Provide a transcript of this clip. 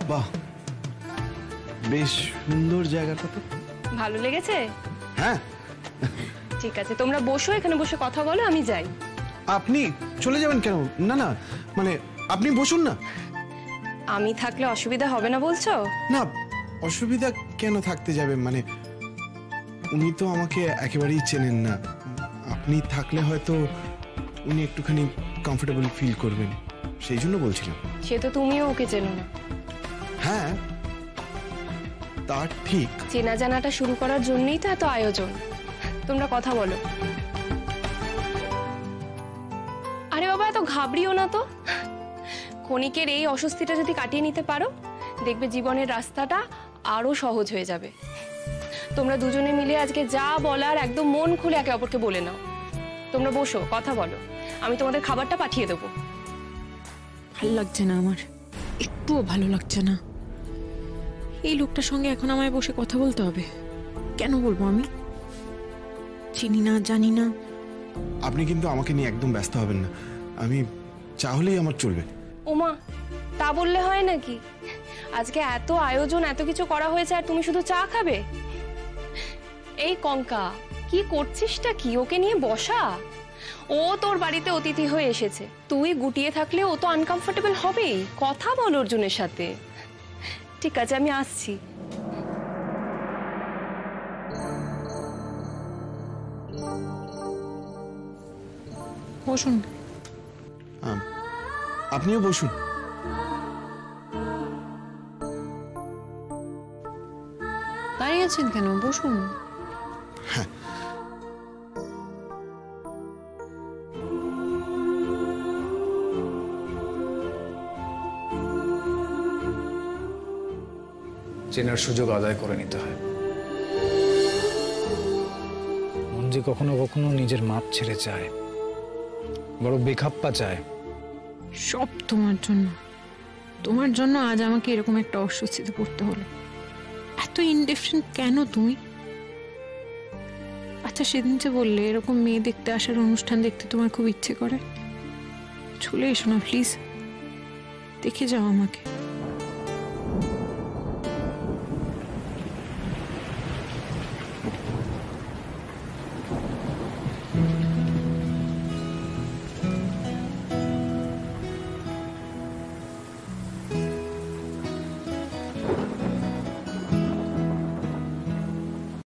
বাহ, বেশ সুন্দর জায়গাটা তো। ভালো লেগেছে? হ্যাঁ। ঠিক আছে, তোমরা বসো, এখানে বসে কথা বলো, আমি যাই। আপনি চলে যাবেন কেন? না না, মানে আপনি বসুন না। আমি থাকলে অসুবিধা হবে না বলছো? না, অসুবিধা কেন থাকতে যাবে? মানে উনি তো আমাকে একেবারেই চেনেন না। আপনি থাকলে হয়তো উনি একটুখানি কমফোর্টেবল ফিল করবেন, সেই জন্য বলছিলাম। সে তো তুমিও ওকে চেনো না। হ্যাঁ, তা ঠিক। চেনা জানাটা শুরু করার জন্যই তো এত আয়োজন। তোমরা কথা বলো। আরে বাবা, এত ঘাবড়িও না তো। ক্ষণিকের এই অস্বস্তিটা যদি কাটিয়ে নিতে পারো, দেখবে জীবনের রাস্তাটা আরো সহজ হয়ে যাবে। তোমরা দুজনে মিলে আজকে যা বলার একদম মন খুলে একে অপরকে বলে নাও। তোমরা বসো, কথা বলো, আমি তোমাদের খাবারটা পাঠিয়ে দেবো। ভালো লাগছে না আমার, একটুও ভালো লাগছে না। এই লোকটার সঙ্গে এখন আমায় বসে কথা বলতে হবে? কেন বলবো? আমি চিনি না, জানি না। আপনি কিন্তু আমাকে নিয়ে একদম ব্যস্ত হবেন না, আমি চা হলেই আমার চলবে। ওমা, তা বললে হয় নাকি? আজকে এত আয়োজন, এত কিছু করা হয়েছে, আর তুমি শুধু চা খাবে? এই কঙ্কা, কি করছিসটা কি? ওকে নিয়ে বসা। ও তোর বাড়িতে অতিথি হয়ে এসেছে, তুই গুটিয়ে থাকলে ও তো আনকমফোর্টেবল হবেই। কথা বল অর্জুনের সাথে। ঠিক আছে, আমি আসছি। বসুন। আপনিও বসুন। দাঁড়িয়ে আছেন কেন? বসুন। হ্যাঁ, চেনার সুযোগ আদায় করে নিতে হয়। মন যে কখনো কখনো নিজের মাপ ছেড়ে চায়, বড় বেখাপ্পা চায়। সব তোমার জন্য। তোমার জন্য আজ আমাকে এরকম একটা অস্বস্তিতে পড়তে হলো। এত ইনডিফারেন্ট কেন তুমি? আচ্ছা, সেদিন যে বললে এরকম মেয়ে দেখতে আসার অনুষ্ঠান দেখতে তোমার খুব ইচ্ছে করে, চলে এসো না প্লিজ, দেখে যাও আমাকে।